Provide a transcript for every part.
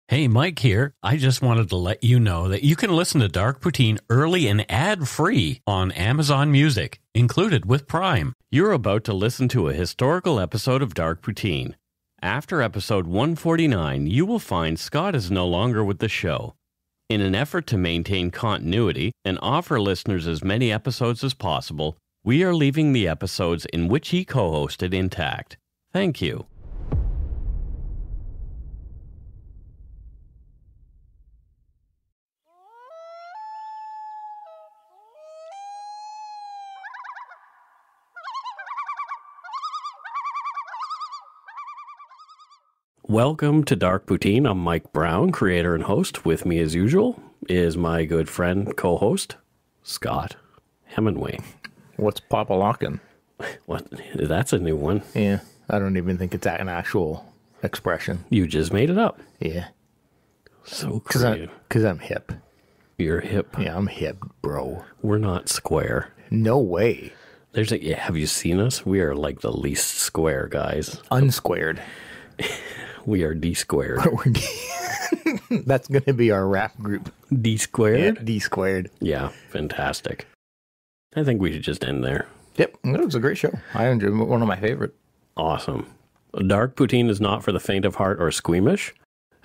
Hey, Mike here. I just wanted to let you know that you can listen to Dark Poutine early and ad-free on Amazon Music, included with Prime. You're about to listen to a historical episode of Dark Poutine. After episode 149, you will find Scott is no longer with the show. In an effort to maintain continuity and offer listeners as many episodes as possible, we are leaving the episodes in which he co-hosted intact. Thank you. Welcome to Dark Poutine. I'm Mike Brown, creator and host. With me, as usual, is my good friend, co-host, Scott Hemingway. What's Papa Lockin'? What? That's a new one. Yeah, I don't even think it's an actual expression. You just made it up. Yeah. So creative. Because I'm hip. You're hip. Yeah, I'm hip, bro. We're not square. No way. Have you seen us? We are like the least square guys. Unsquared. We are D-squared. That's going to be our rap group. D-squared? Yeah, D-squared. Yeah, fantastic. I think we should just end there. Yep, it was a great show. I enjoyed it. One of my favorite. Awesome. Dark Poutine is not for the faint of heart or squeamish,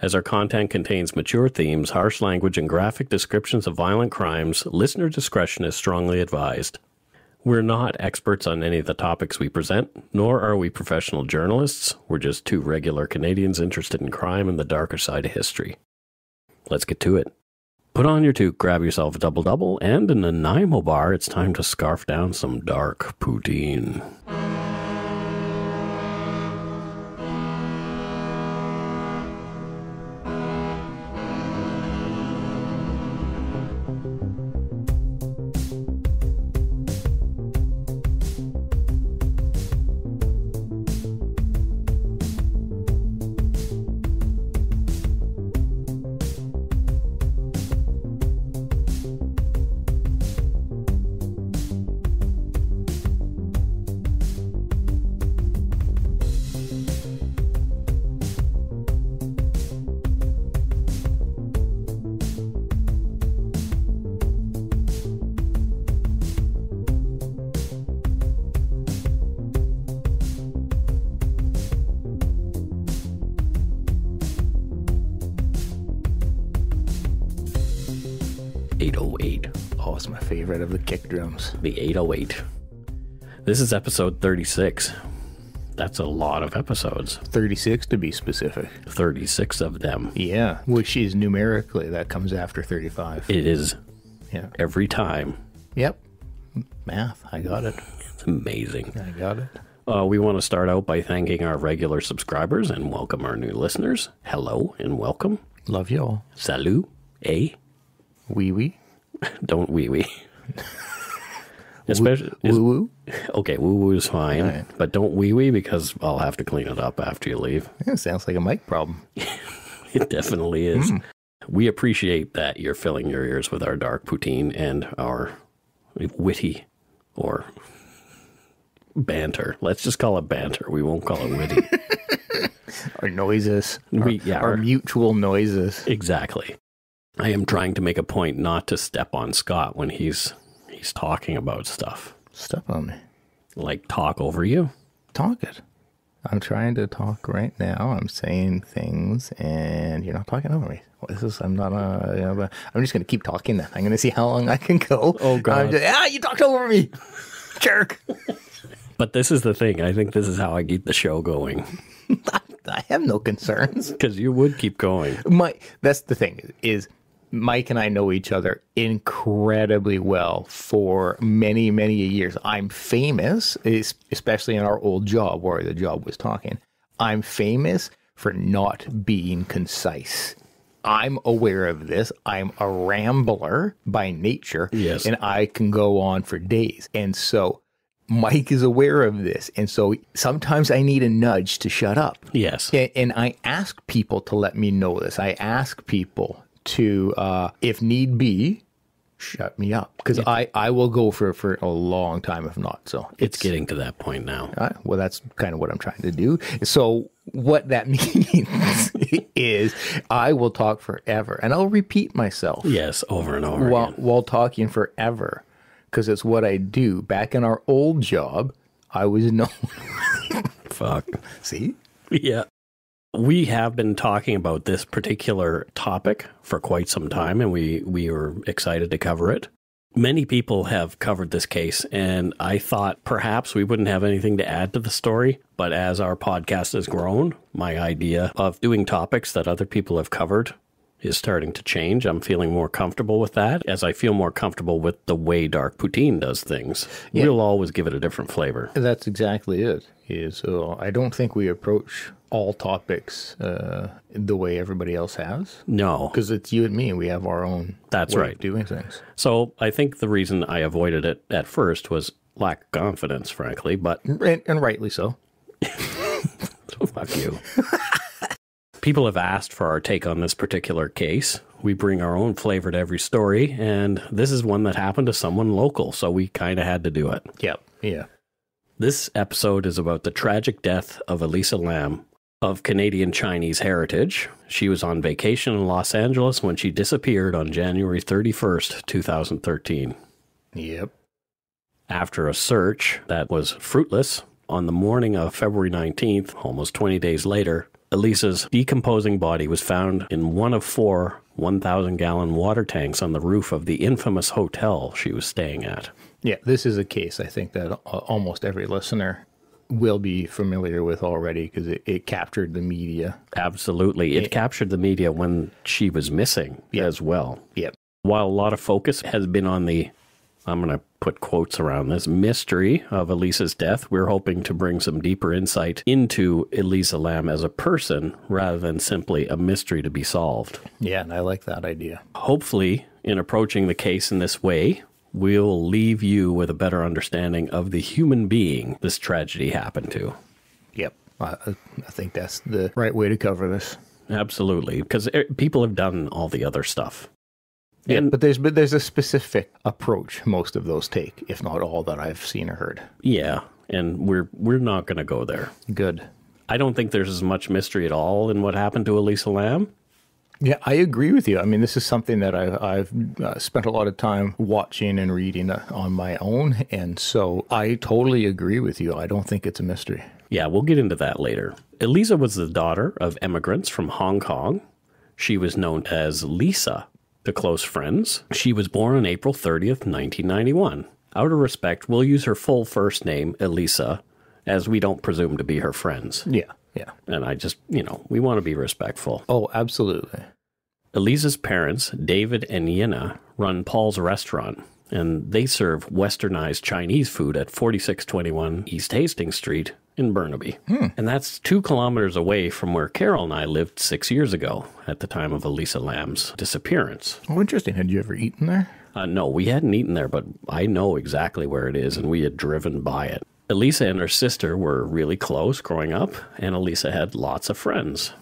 as our content contains mature themes, harsh language, and graphic descriptions of violent crimes. Listener discretion is strongly advised. We're not experts on any of the topics we present, nor are we professional journalists. We're just two regular Canadians interested in crime and the darker side of history. Let's get to it. Put on your toque, grab yourself a double-double, and in a Nanaimo bar, it's time to scarf down some dark poutine. Oh, it's my favorite of the kick drums. The 808. This is episode 36. That's a lot of episodes. 36 to be specific. 36 of them. Yeah, which is numerically, that comes after 35. It is. Yeah. Every time. Yep. Math, I got it. It's amazing. I got it. We want to start out by thanking our regular subscribers and welcome our new listeners. Hello and welcome. Love you all. Salut. Eh? Wee wee. Don't wee wee. Especially woo woo. Okay, woo woo is fine, Right. but don't wee wee because I'll have to clean it up after you leave. Yeah, sounds like a mic problem. It definitely is. We appreciate that you're filling your ears with our dark poutine and our witty or banter. Let's just call it banter. We won't call it witty. Our noises. Our Our mutual noises. Exactly. I am trying to make a point not to step on Scott when he's talking about stuff. Step on me. Like talk over you. Talk it. I'm trying to talk right now. I'm saying things and you're not talking over me. I'm just going to keep talking then. I'm going to see how long I can go. Oh, God. You talked over me. Jerk. But this is the thing. I think this is how I keep the show going. I have no concerns. Because you would keep going. That's the thing is Mike and I know each other incredibly well for many, many years. I'm famous, especially in our old job where the job was talking. I'm famous for not being concise. I'm aware of this. I'm a rambler by nature. Yes. And I can go on for days. And so Mike is aware of this. And so sometimes I need a nudge to shut up. Yes. And I ask people to let me know this. I ask people to, if need be, shut me up. Because I will go for a long time if not. So it's getting to that point now. well, that's kind of what I'm trying to do. So what that means is I will talk forever, and I'll repeat myself. Yes, over and over again. While talking forever, because it's what I do. Back in our old job, I was known. Fuck. See? Yeah. We have been talking about this particular topic for quite some time, and we were excited to cover it. Many people have covered this case, and I thought perhaps we wouldn't have anything to add to the story. But as our podcast has grown, my idea of doing topics that other people have covered is starting to change. I'm feeling more comfortable with that, as I feel more comfortable with the way Dark Poutine does things. Yeah. We'll always give it a different flavor. That's exactly it. I don't think we approach all topics the way everybody else has. No. Because it's you and me, and we have our own way of doing things. So I think the reason I avoided it at first was lack of confidence, frankly, but... And rightly so. So fuck you. People have asked for our take on this particular case. We bring our own flavor to every story, and this is one that happened to someone local, so we kind of had to do it. Yep. Yeah. This episode is about the tragic death of Elisa Lam, of Canadian Chinese heritage. She was on vacation in Los Angeles when she disappeared on January 31st, 2013. Yep. After a search that was fruitless, on the morning of February 19th, almost 20 days later, Elisa's decomposing body was found in one of 4 1,000-gallon water tanks on the roof of the infamous hotel she was staying at. Yeah, this is a case I think that almost every listener will be familiar with already, because it captured the media. Absolutely. It captured the media when she was missing as well. Yep. While a lot of focus has been on the, I'm going to put quotes around this, mystery of Elisa's death, we're hoping to bring some deeper insight into Elisa Lam as a person rather than simply a mystery to be solved. Yeah, and I like that idea. Hopefully, in approaching the case in this way, we'll leave you with a better understanding of the human being this tragedy happened to. Yep. I think that's the right way to cover this. Absolutely, because people have done all the other stuff. Yeah, but there's a specific approach most of those take, if not all, that I've seen or heard. Yeah, and we're not going to go there. Good. I don't think there's as much mystery at all in what happened to Elisa Lam. Yeah, I agree with you. I mean, this is something that I've spent a lot of time watching and reading on my own, and so I totally agree with you. I don't think it's a mystery. Yeah, we'll get into that later. Elisa was the daughter of immigrants from Hong Kong. She was known as Lisa to close friends. She was born on April 30th, 1991. Out of respect, we'll use her full first name, Elisa, as we don't presume to be her friends. Yeah. Yeah. And I just, we want to be respectful. Oh, absolutely. Elisa's parents, David and Yina, run Paul's Restaurant, and they serve westernized Chinese food at 4621 East Hastings Street in Burnaby. And that's 2 kilometers away from where Carol and I lived 6 years ago at the time of Elisa Lam's disappearance. Oh, interesting. Had you ever eaten there? No, we hadn't eaten there, but I know exactly where it is, and we had driven by it. Elisa and her sister were really close growing up, and Elisa had lots of friends.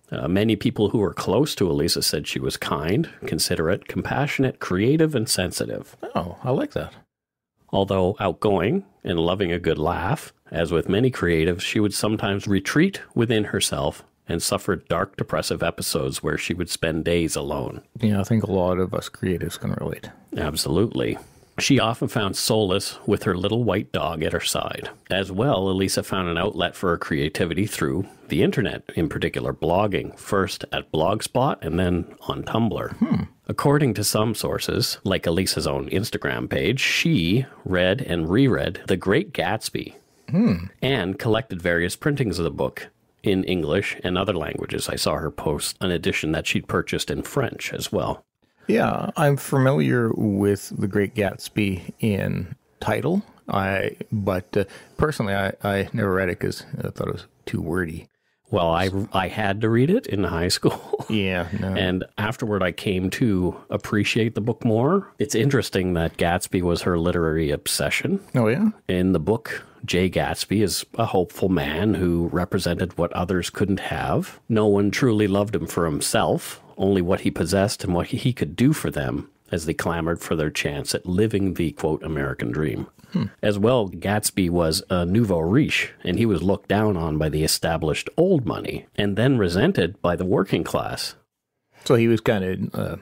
Many people who were close to Elisa said she was kind, considerate, compassionate, creative, and sensitive. Oh, I like that. Although outgoing and loving a good laugh, as with many creatives, she would sometimes retreat within herself and suffer dark, depressive episodes where she would spend days alone. Yeah, I think a lot of us creatives can relate. Absolutely. She often found solace with her little white dog at her side. As well, Elisa found an outlet for her creativity through the internet, in particular blogging, first at Blogspot and then on Tumblr. According to some sources, like Elisa's own Instagram page, she read and reread The Great Gatsby and collected various printings of the book in English and other languages. I saw her post an edition that she'd purchased in French as well. Yeah, I'm familiar with The Great Gatsby in title, but personally I never read it because I thought it was too wordy. Well, I had to read it in high school. Yeah. No. And afterward, I came to appreciate the book more. It's interesting that Gatsby was her literary obsession. Oh, yeah? In the book, Jay Gatsby is a hopeful man who represented what others couldn't have. No one truly loved him for himself, only what he possessed and what he could do for them as they clamored for their chance at living the, quote, American dream. As well, Gatsby was a nouveau riche, and he was looked down on by the established old money, and then resented by the working class. So he was kind of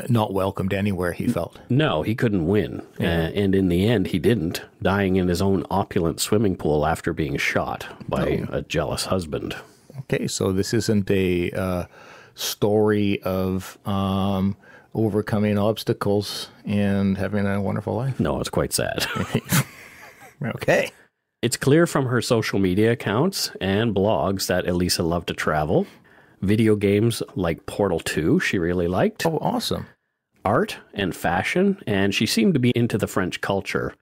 not welcomed anywhere, he felt. No, he couldn't win. And in the end, he didn't, dying in his own opulent swimming pool after being shot by a jealous husband. Okay, so this isn't a story of overcoming obstacles and having a wonderful life. No, it's quite sad. Okay. It's clear from her social media accounts and blogs that Elisa loved to travel. Video games like Portal 2 she really liked. Oh, awesome. Art and fashion, and she seemed to be into the French culture.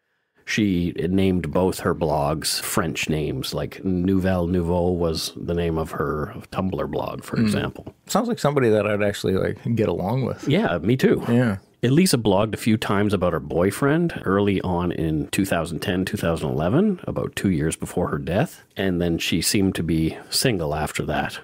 She named both her blogs French names, like Nouvelle Nouveau was the name of her Tumblr blog, for example. Sounds like somebody that I'd actually get along with. Yeah, me too. Yeah. Elisa blogged a few times about her boyfriend early on in 2010, 2011, about 2 years before her death, and then she seemed to be single after that.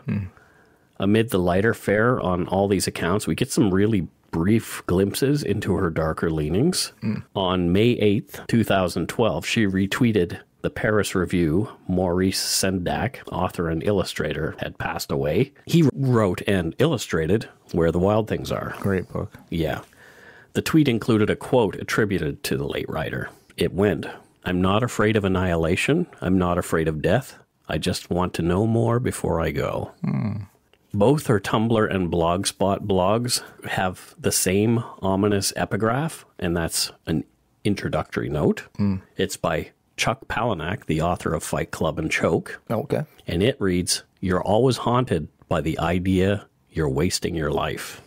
Amid the lighter fare on all these accounts, we get some really brief glimpses into her darker leanings. On May 8th, 2012, she retweeted the Paris Review. Maurice Sendak, author and illustrator, had passed away. He wrote and illustrated Where the Wild Things Are. Great book. Yeah. The tweet included a quote attributed to the late writer. It went, "I'm not afraid of annihilation. I'm not afraid of death. I just want to know more before I go." Both her Tumblr and Blogspot blogs have the same ominous epigraph, and that's an introductory note. It's by Chuck Palahniuk, the author of Fight Club and Choke. Okay. And it reads, "You're always haunted by the idea you're wasting your life."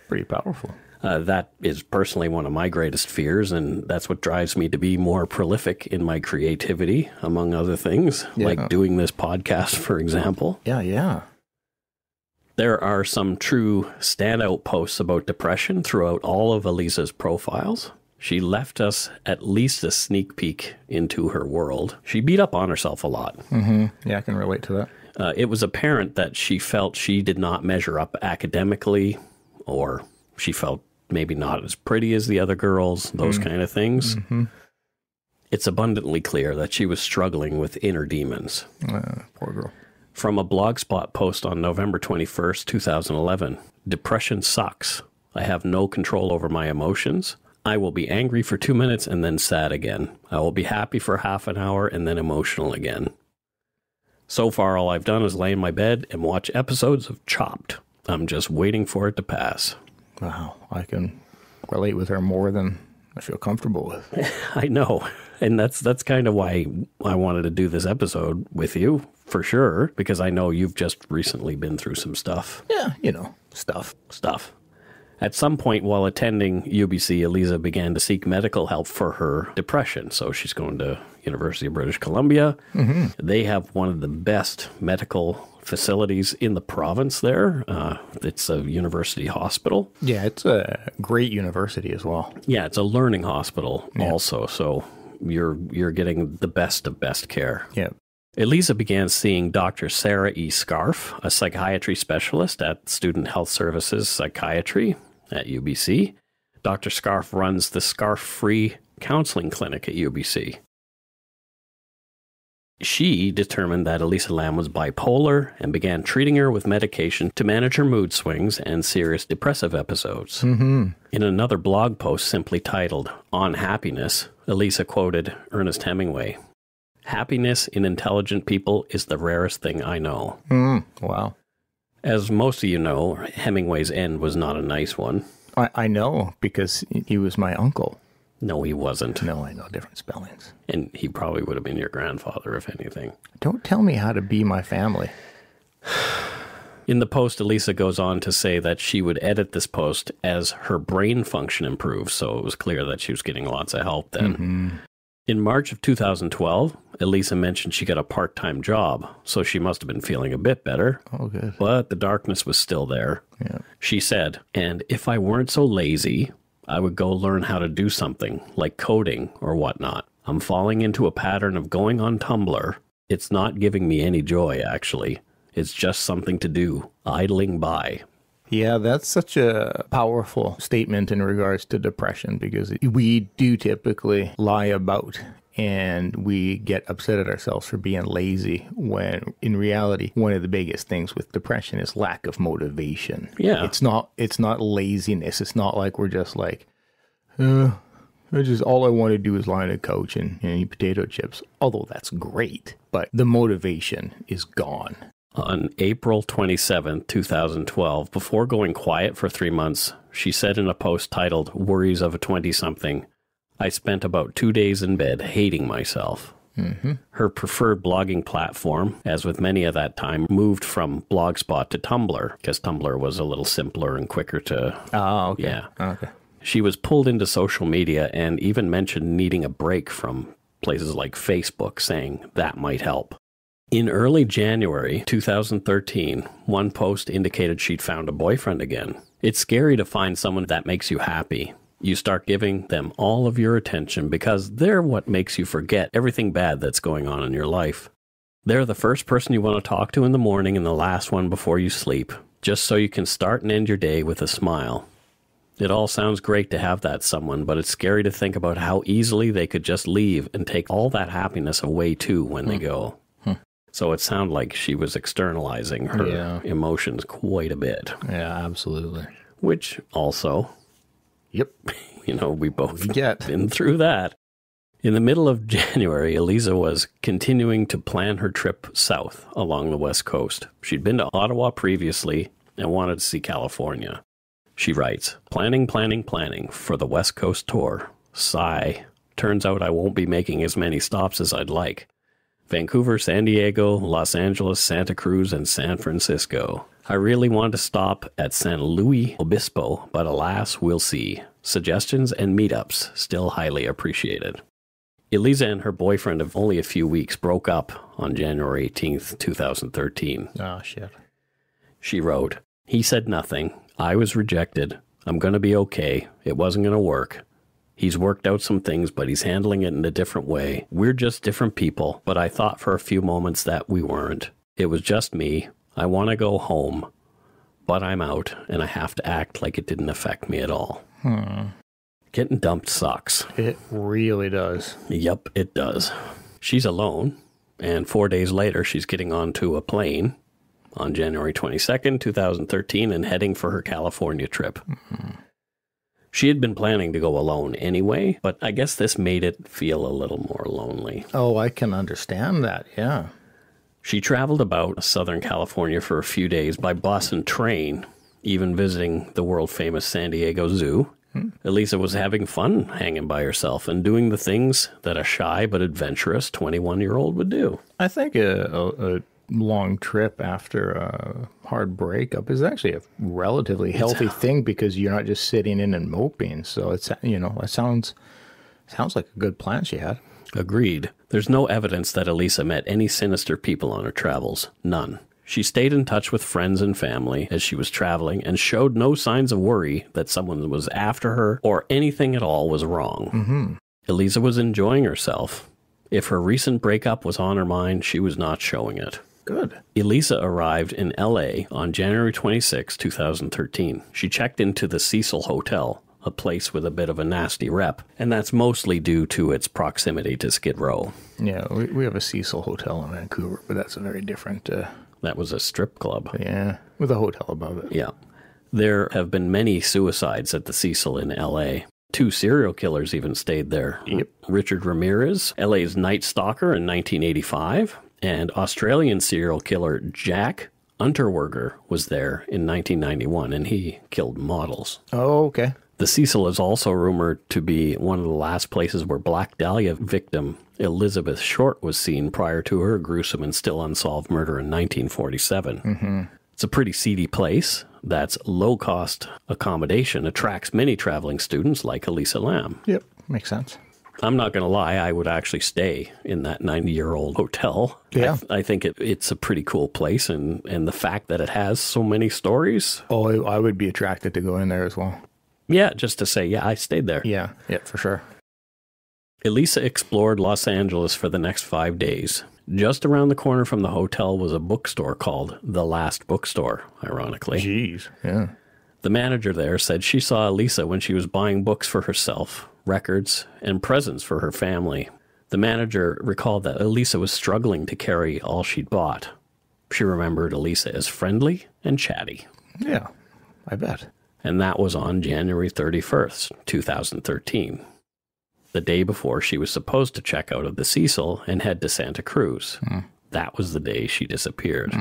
Pretty powerful. That is personally one of my greatest fears, and that's what drives me to be more prolific in my creativity, among other things, like doing this podcast, for example. Yeah. There are some true standout posts about depression throughout all of Elisa's profiles. She left us at least a sneak peek into her world. She beat up on herself a lot. Yeah, I can relate to that. It was apparent that she felt she did not measure up academically, or she felt maybe not as pretty as the other girls, those kind of things. It's abundantly clear that she was struggling with inner demons. Poor girl. From a Blogspot post on November 21st, 2011, "Depression sucks. I have no control over my emotions. I will be angry for 2 minutes and then sad again. I will be happy for half an hour and then emotional again. So far, all I've done is lay in my bed and watch episodes of Chopped. I'm just waiting for it to pass." Wow. I can relate with her more than I feel comfortable with. I know. And that's kind of why I wanted to do this episode with you, for sure, because I know you've just recently been through some stuff. Yeah, stuff. At some point while attending UBC, Elisa began to seek medical help for her depression. So she's going to University of British Columbia. They have one of the best medical facilities in the province there. It's a university hospital. Yeah, it's a great university as well. Yeah, it's a learning hospital also. So you're getting the best of best care. Yeah. Elisa began seeing Dr. Sarah E. Scarf, a psychiatry specialist at Student Health Services Psychiatry at UBC. Dr. Scarf runs the Scarf-Free Counseling Clinic at UBC. She determined that Elisa Lam was bipolar and began treating her with medication to manage her mood swings and serious depressive episodes. In another blog post simply titled, "On Happiness," Elisa quoted Ernest Hemingway, "Happiness in intelligent people is the rarest thing I know." Wow. As most of you know, Hemingway's end was not a nice one. I know, because he was my uncle. No, he wasn't. No, I know different spellings. And he probably would have been your grandfather, if anything. Don't tell me how to be my family. In the post, Elisa goes on to say that she would edit this post as her brain function improves, so it was clear that she was getting lots of help then. In March of 2012, Elisa mentioned she got a part-time job, so she must have been feeling a bit better. Oh, good. But the darkness was still there. Yeah. She said, "And if I weren't so lazy, I would go learn how to do something, like coding or whatnot. I'm falling into a pattern of going on Tumblr. It's not giving me any joy, actually. It's just something to do, idling by." Yeah, that's such a powerful statement in regards to depression, because we do typically lie about and we get upset at ourselves for being lazy, when in reality, one of the biggest things with depression is lack of motivation. Yeah. It's not laziness. It's not like we're just like, all I want to do is lie on a couch and eat potato chips. Although that's great, but the motivation is gone. On April 27, 2012, before going quiet for 3 months, she said in a post titled "Worries of a 20-something," "I spent about 2 days in bed hating myself." Mm-hmm. Her preferred blogging platform, as with many at that time, moved from Blogspot to Tumblr, because Tumblr was a little simpler and quicker to... Oh, okay. Yeah. Okay. She was pulled into social media and even mentioned needing a break from places like Facebook, saying that might help. In early January 2013, one post indicated she'd found a boyfriend again. It's scary to find someone that makes you happy. You start giving them all of your attention because they're what makes you forget everything bad that's going on in your life. They're the first person you want to talk to in the morning and the last one before you sleep, just so you can start and end your day with a smile. It all sounds great to have that someone, but it's scary to think about how easily they could just leave and take all that happiness away too when they go. So it sounded like she was externalizing her emotions quite a bit. Yeah, absolutely. Which also, yep, we both been through that. In the middle of January, Elisa was continuing to plan her trip south along the West Coast. She'd been to Ottawa previously and wanted to see California. She writes, planning for the West Coast tour. Sigh. Turns out I won't be making as many stops as I'd like. Vancouver, San Diego, Los Angeles, Santa Cruz, and San Francisco. I really want to stop at San Luis Obispo, but alas, we'll see. Suggestions and meetups still highly appreciated. Elisa and her boyfriend of only a few weeks broke up on January 18th, 2013. Oh, shit. She wrote, "He said nothing. I was rejected. I'm going to be okay. It wasn't going to work. He's worked out some things, but he's handling it in a different way. We're just different people, but I thought for a few moments that we weren't. It was just me. I want to go home, but I'm out, and I have to act like it didn't affect me at all." Getting dumped sucks. It really does. Yep, it does. She's alone, and 4 days later, she's getting onto a plane on January 22nd, 2013, and heading for her California trip. She had been planning to go alone anyway, but I guess this made it feel a little more lonely. Oh, I can understand that, yeah. She traveled about Southern California for a few days by bus and train, even visiting the world-famous San Diego Zoo. Elisa was having fun hanging by herself and doing the things that a shy but adventurous 21-year-old would do. I think a long trip after a hard breakup is actually a relatively healthy thing, because you're not just sitting in and moping. So it's, it sounds like a good plan she had. Agreed. There's no evidence that Elisa met any sinister people on her travels. None. She stayed in touch with friends and family as she was traveling and showed no signs of worry that someone was after her or anything at all was wrong. Elisa was enjoying herself. If her recent breakup was on her mind, she was not showing it. Good. Elisa arrived in LA on January 26, 2013. She checked into the Cecil Hotel, a place with a bit of a nasty rep, and that's mostly due to its proximity to Skid Row. Yeah, we have a Cecil Hotel in Vancouver, but that's a very different... That was a strip club. Yeah, with a hotel above it. Yeah. There have been many suicides at the Cecil in LA. 2 serial killers even stayed there. Yep. Richard Ramirez, LA's Night Stalker in 1985, and Australian serial killer Jack Unterweger was there in 1991, and he killed models. Oh, okay. The Cecil is also rumored to be one of the last places where Black Dahlia victim Elizabeth Short was seen prior to her gruesome and still unsolved murder in 1947. It's a pretty seedy place that's low-cost accommodation, attracts many traveling students like Elisa Lam. Yep, makes sense. I'm not going to lie, I would actually stay in that 90-year-old hotel. Yeah. I think it's a pretty cool place, and the fact that it has so many stories. Oh, I would be attracted to go in there as well. Yeah, just to say, yeah, I stayed there. Yeah, for sure. Elisa explored Los Angeles for the next 5 days. Just around the corner from the hotel was a bookstore called The Last Bookstore, ironically. Jeez, yeah. The manager there said she saw Elisa when she was buying books for herself, records, and presents for her family. The manager recalled that Elisa was struggling to carry all she'd bought. She remembered Elisa as friendly and chatty. Yeah, I bet. And that was on January 31st, 2013. The day before she was supposed to check out of the Cecil and head to Santa Cruz. That was the day she disappeared.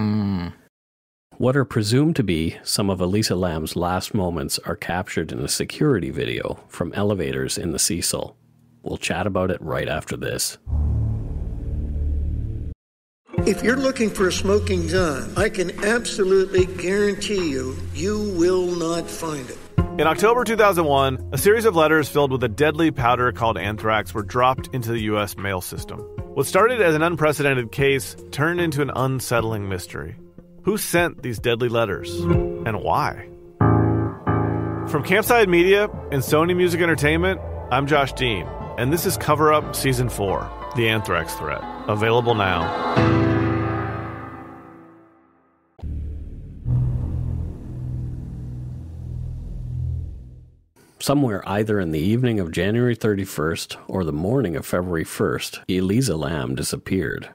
What are presumed to be some of Elisa Lam's last moments are captured in a security video from elevators in the Cecil. We'll chat about it right after this. If you're looking for a smoking gun, I can absolutely guarantee you, you will not find it. In October 2001, a series of letters filled with a deadly powder called anthrax were dropped into the U.S. mail system. What started as an unprecedented case turned into an unsettling mystery. Who sent these deadly letters, and why? From Campside Media and Sony Music Entertainment, I'm Josh Dean, and this is Cover Up Season 4, The Anthrax Threat, available now. Somewhere either in the evening of January 31st or the morning of February 1st, Elisa Lam disappeared.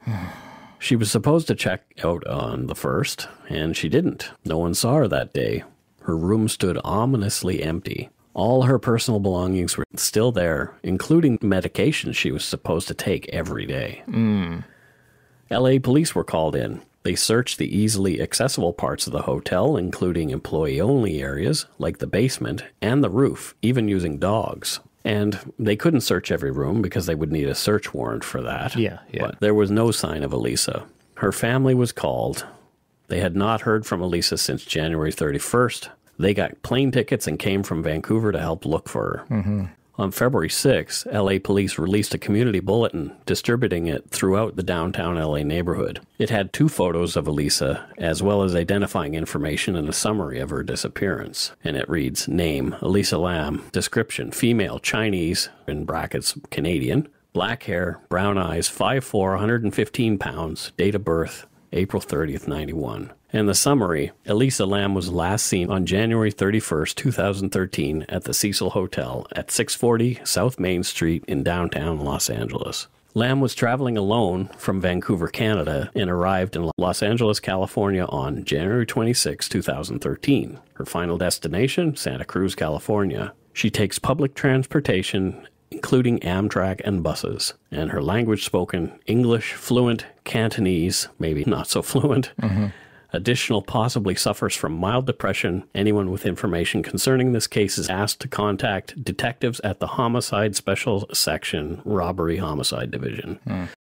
She was supposed to check out on the 1st, and she didn't. No one saw her that day. Her room stood ominously empty. All her personal belongings were still there, including medications she was supposed to take every day. LA police were called in. They searched the easily accessible parts of the hotel, including employee-only areas, like the basement, and the roof, even using dogs. And they couldn't search every room because they would need a search warrant for that. Yeah. But there was no sign of Elisa. Her family was called. They had not heard from Elisa since January 31st. They got plane tickets and came from Vancouver to help look for her. On February 6th, LA police released a community bulletin, distributing it throughout the downtown LA neighborhood. It had 2 photos of Elisa, as well as identifying information and a summary of her disappearance. And it reads, name, Elisa Lam, description, female, Chinese, in brackets, Canadian, black hair, brown eyes, 5'4", 115 pounds, date of birth, April 30th, 91. And the summary, Elisa Lam was last seen on January 31st, 2013 at the Cecil Hotel at 640 South Main Street in downtown Los Angeles. Lam was traveling alone from Vancouver, Canada, and arrived in Los Angeles, California on January 26, 2013. Her final destination, Santa Cruz, California. She takes public transportation, including Amtrak and buses, and her language spoken, English, fluent, Cantonese, maybe not so fluent. Additional possibly suffers from mild depression. Anyone with information concerning this case is asked to contact detectives at the Homicide Special Section, Robbery Homicide Division.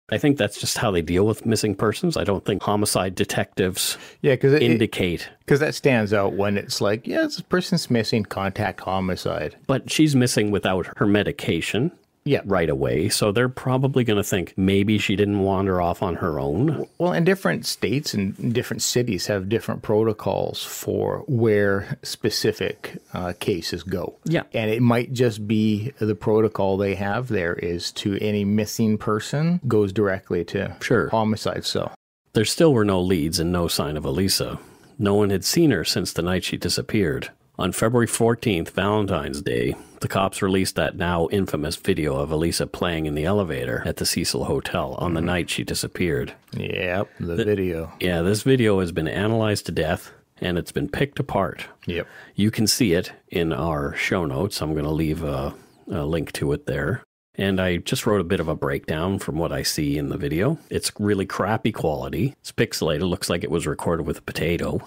I think that's just how they deal with missing persons. I don't think homicide detectives indicate. Because that stands out when it's like, yeah, this person's missing, contact homicide. But she's missing without her medication. Yeah. Right away. So they're probably going to think maybe she didn't wander off on her own. Well, and different states and different cities have different protocols for where specific cases go. Yeah. And it might just be the protocol they have there is to any missing person goes directly to homicide. So there still were no leads and no sign of Elisa. No one had seen her since the night she disappeared. On February 14th, Valentine's Day, the cops released that now infamous video of Elisa playing in the elevator at the Cecil Hotel on the night she disappeared. Yep, the video. Yeah, this video has been analyzed to death, and it's been picked apart. Yep. You can see it in our show notes. I'm going to leave a link to it there. And I just wrote a bit of a breakdown from what I see in the video. It's really crappy quality. It's pixelated. Looks like it was recorded with a potato.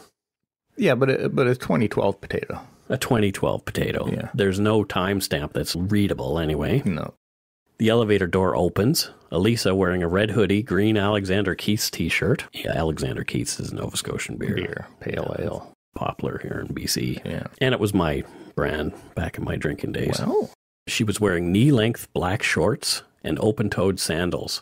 Yeah, but a 2012 potato. A 2012 potato. Yeah. There's no timestamp that's readable anyway. No. The elevator door opens. Elisa wearing a red hoodie, green Alexander Keith's t-shirt. Yeah, Alexander Keith's is Nova Scotian beer. Pale ale. Popular here in BC. Yeah. And it was my brand back in my drinking days. Wow. She was wearing knee-length black shorts and open-toed sandals.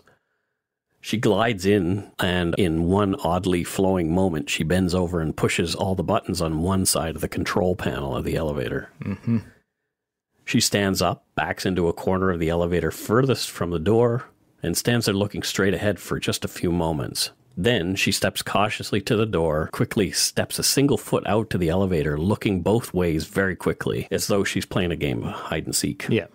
She glides in, and in one oddly flowing moment, she bends over and pushes all the buttons on one side of the control panel of the elevator. She stands up, backs into a corner of the elevator furthest from the door, and stands there looking straight ahead for just a few moments. Then she steps cautiously to the door, quickly steps a single foot out to the elevator, looking both ways very quickly, as though she's playing a game of hide and seek. Yeah.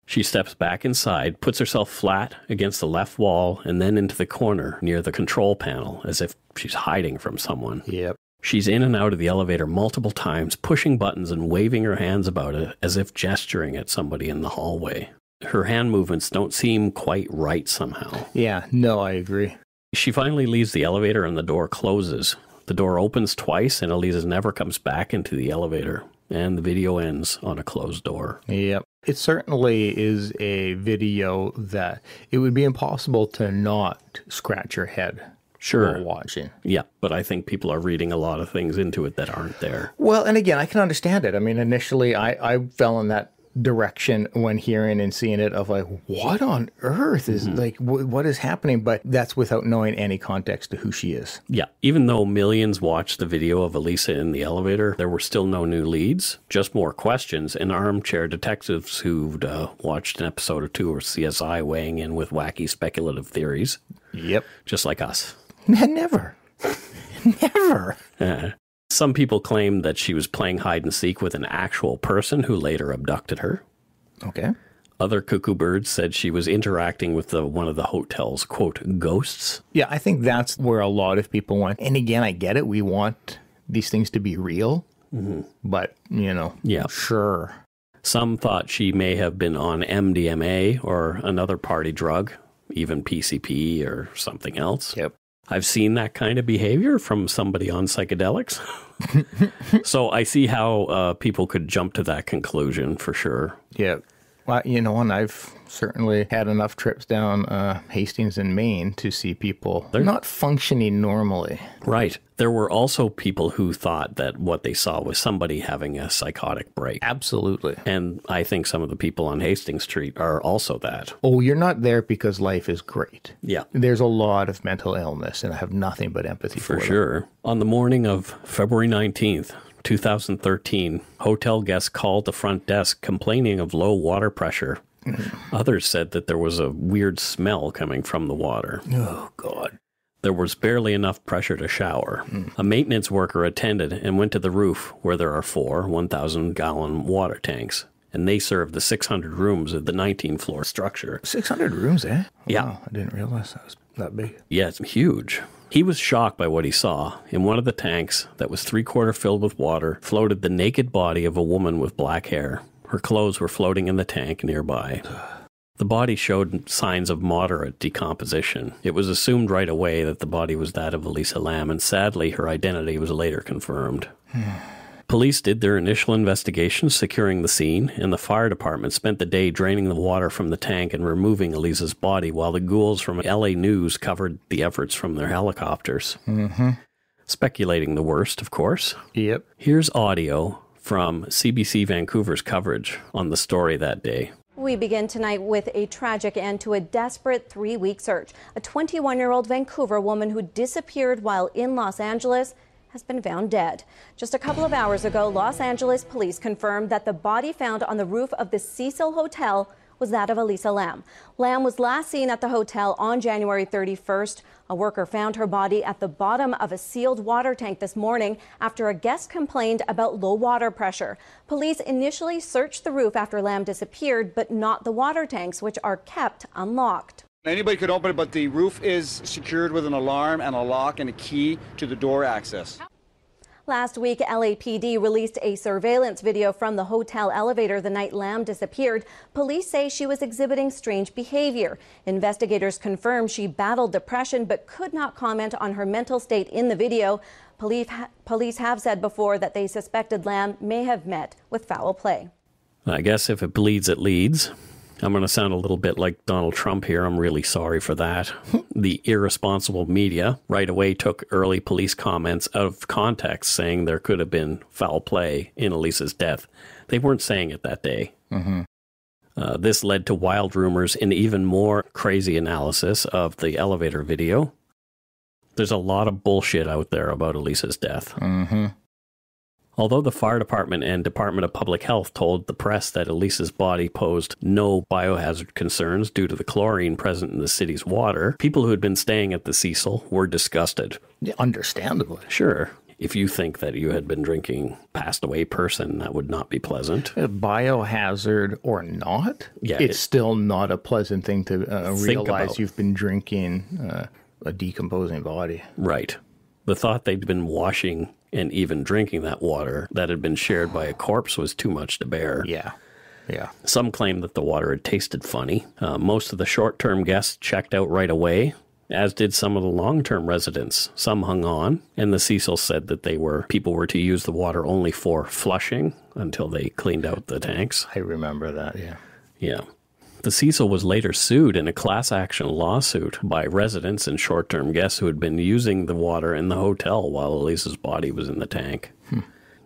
She steps back inside, puts herself flat against the left wall, and then into the corner near the control panel, as if she's hiding from someone. Yep. She's in and out of the elevator multiple times, pushing buttons and waving her hands about it, as if gesturing at somebody in the hallway. Her hand movements don't seem quite right somehow. Yeah, no, I agree. She finally leaves the elevator and the door closes. The door opens twice and Elisa never comes back into the elevator. And the video ends on a closed door. Yep. It certainly is a video that it would be impossible to not scratch your head while watching. Yeah, but I think people are reading a lot of things into it that aren't there. Well, and again, I can understand it. I mean, initially, I fell in that direction when hearing and seeing it of like, what on earth is like, what is happening? But that's without knowing any context to who she is. Yeah. Even though millions watched the video of Elisa in the elevator, there were still no new leads, just more questions and armchair detectives who'd watched an episode or two of CSI weighing in with wacky speculative theories. Yep. Just like us. Never. Never. Some people claim that she was playing hide and seek with an actual person who later abducted her. Okay. Other cuckoo birds said she was interacting with one of the hotel's, quote, ghosts. Yeah, I think that's where a lot of people went. And again, I get it. We want these things to be real. But, Yeah. Sure. Some thought she may have been on MDMA or another party drug, even PCP or something else. Yep. I've seen that kind of behavior from somebody on psychedelics. So I see how people could jump to that conclusion for sure. Yeah. Well, and I've certainly had enough trips down Hastings in Maine to see people not functioning normally. Right. There were also people who thought that what they saw was somebody having a psychotic break. Absolutely. And I think some of the people on Hastings Street are also that. Oh, you're not there because life is great. Yeah. There's a lot of mental illness, and I have nothing but empathy for them. Sure. On the morning of February 19th, 2013, hotel guests called the front desk complaining of low water pressure. Others said that there was a weird smell coming from the water. Oh, God. There was barely enough pressure to shower. A maintenance worker attended and went to the roof where there are 4 1,000-gallon water tanks, and they serve the 600 rooms of the 19-floor structure. 600 rooms, eh? Yeah. Wow, I didn't realize that was that big. Yeah, it's huge. He was shocked by what he saw. In one of the tanks that was 3/4 filled with water floated the naked body of a woman with black hair. Her clothes were floating in the tank nearby. The body showed signs of moderate decomposition. It was assumed right away that the body was that of Elisa Lam, and sadly, her identity was later confirmed. Police did their initial investigation, securing the scene, and the fire department spent the day draining the water from the tank and removing Elisa's body, while the ghouls from LA News covered the efforts from their helicopters. Speculating the worst, of course. Yep. Here's audio from CBC Vancouver's coverage on the story that day. We begin tonight with a tragic end to a desperate 3-week search. A 21-year-old Vancouver woman who disappeared while in Los Angeles has been found dead. Just a couple of hours ago, Los Angeles police confirmed that the body found on the roof of the Cecil Hotel was that of Elisa Lam. Lam was last seen at the hotel on January 31st. A worker found her body at the bottom of a sealed water tank this morning after a guest complained about low water pressure. Police initially searched the roof after Lam disappeared, but not the water tanks, which are kept unlocked. Anybody could open it, but the roof is secured with an alarm and a lock and a key to the door access. Last week, LAPD released a surveillance video from the hotel elevator the night Lam disappeared. Police say she was exhibiting strange behavior. Investigators confirm she battled depression but could not comment on her mental state in the video. Police have said before that they suspected Lam may have met with foul play. I guess if it bleeds, it leads. I'm going to sound a little bit like Donald Trump here. I'm really sorry for that. The irresponsible media right away took early police comments out of context, saying there could have been foul play in Elisa's death. They weren't saying it that day. This led to wild rumors and even more crazy analysis of the elevator video. There's a lot of bullshit out there about Elisa's death. Although the fire department and Department of Public Health told the press that Elisa's body posed no biohazard concerns due to the chlorine present in the city's water, people who had been staying at the Cecil were disgusted. Yeah, understandably. Sure. If you think that you had been drinking passed away person, that would not be pleasant. Biohazard or not, it's still not a pleasant thing to realize you've been drinking a decomposing body. Right. The thought they'd been washing and even drinking that water that had been shared by a corpse was too much to bear. Yeah. Some claimed that the water had tasted funny. Most of the short-term guests checked out right away, as did some of the long-term residents. Some hung on, and the Cecil said that people were to use the water only for flushing until they cleaned out the tanks. I remember that, yeah. Yeah. The Cecil was later sued in a class action lawsuit by residents and short-term guests who had been using the water in the hotel while Elisa's body was in the tank.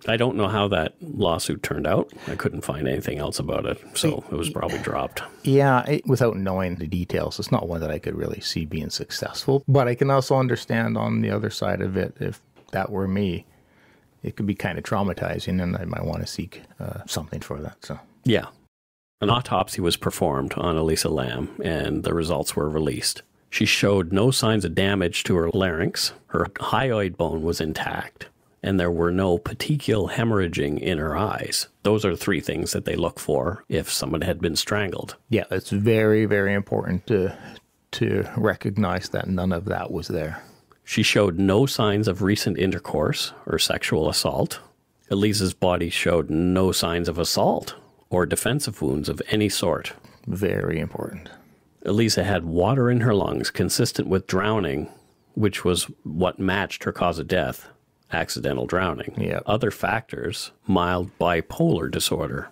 I don't know how that lawsuit turned out. I couldn't find anything else about it, so it was probably dropped. Yeah, without knowing the details, it's not one that I could really see being successful. But I can also understand on the other side of it, if that were me, it could be kind of traumatizing, and I might want to seek something for that. So yeah. An autopsy was performed on Elisa Lam, and the results were released. She showed no signs of damage to her larynx. Her hyoid bone was intact, and there were no petechial hemorrhaging in her eyes. Those are the three things that they look for if someone had been strangled. Yeah, it's very, very important to recognize that none of that was there. She showed no signs of recent intercourse or sexual assault. Elisa's body showed no signs of assault or defensive wounds of any sort. Very important. Elisa had water in her lungs consistent with drowning, which was what matched her cause of death, accidental drowning. Yep. Other factors, mild bipolar disorder.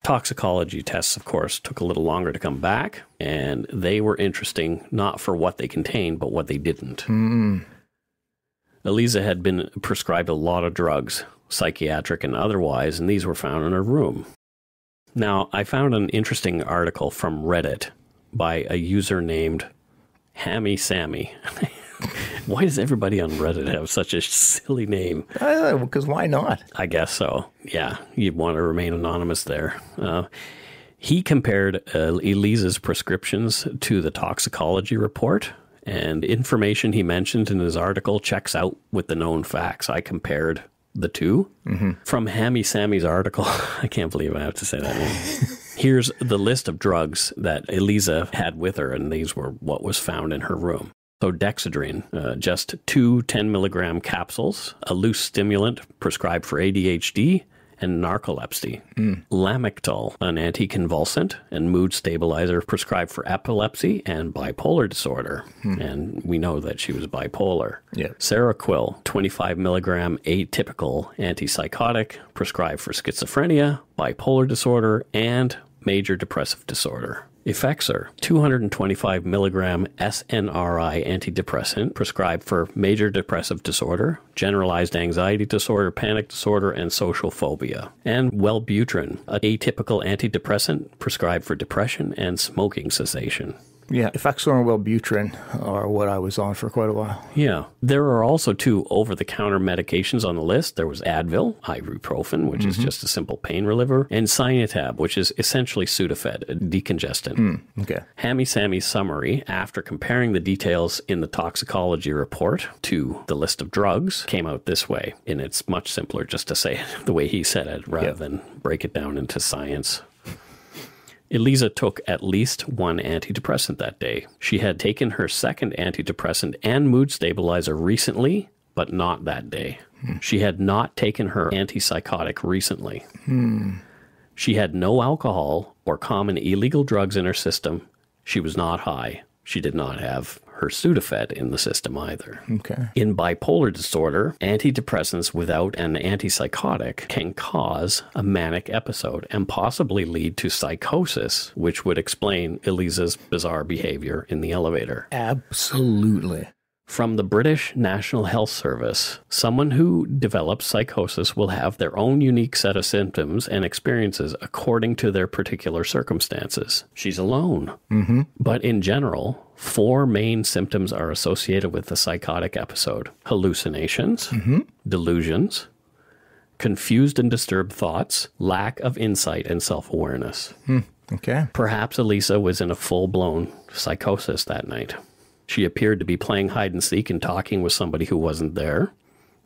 Toxicology tests, of course, took a little longer to come back, and they were interesting not for what they contained, but what they didn't. Elisa had been prescribed a lot of drugs, psychiatric and otherwise, and these were found in her room. Now, I found an interesting article from Reddit by a user named Hammy Sammy. Why does everybody on Reddit have such a silly name? Because why not? I guess so. Yeah, you'd want to remain anonymous there. He compared Elisa's prescriptions to the toxicology report, and information he mentioned in his article checks out with the known facts. I compared the two. From Hammy Sammy's article, I can't believe I have to say that name. Here's the list of drugs that Elisa had with her, and these were what was found in her room. So dexedrine, just 2 10-milligram capsules, a loose stimulant prescribed for ADHD and narcolepsy. Lamictal, an anticonvulsant and mood stabilizer prescribed for epilepsy and bipolar disorder. And we know that she was bipolar. Seroquel, 25 milligram atypical antipsychotic prescribed for schizophrenia, bipolar disorder, and major depressive disorder. Effexor, 225 milligram SNRI antidepressant prescribed for major depressive disorder, generalized anxiety disorder, panic disorder, and social phobia. And Wellbutrin, an atypical antidepressant prescribed for depression and smoking cessation. Yeah, Effexor and Wellbutrin are what I was on for quite a while. Yeah. There are also 2 over-the-counter medications on the list. There was Advil, ibuprofen, which is just a simple pain reliever, and Sinutab, which is essentially Sudafed, a decongestant. Okay. Hammy Sammy's summary, after comparing the details in the toxicology report to the list of drugs, came out this way. And it's much simpler just to say it the way he said it rather than break it down into science. Elisa took at least 1 antidepressant that day. She had taken her second antidepressant and mood stabilizer recently, but not that day. She had not taken her antipsychotic recently. She had no alcohol or common illegal drugs in her system. She was not high. She did not have her Sudafed in the system either. Okay. In bipolar disorder, antidepressants without an antipsychotic can cause a manic episode and possibly lead to psychosis, which would explain Elisa's bizarre behavior in the elevator. Absolutely. From the British National Health Service, someone who develops psychosis will have their own unique set of symptoms and experiences according to their particular circumstances. She's alone. But in general, 4 main symptoms are associated with the psychotic episode: hallucinations, delusions, confused and disturbed thoughts, lack of insight and self-awareness. Okay. Perhaps Elisa was in a full-blown psychosis that night. She appeared to be playing hide-and-seek and talking with somebody who wasn't there.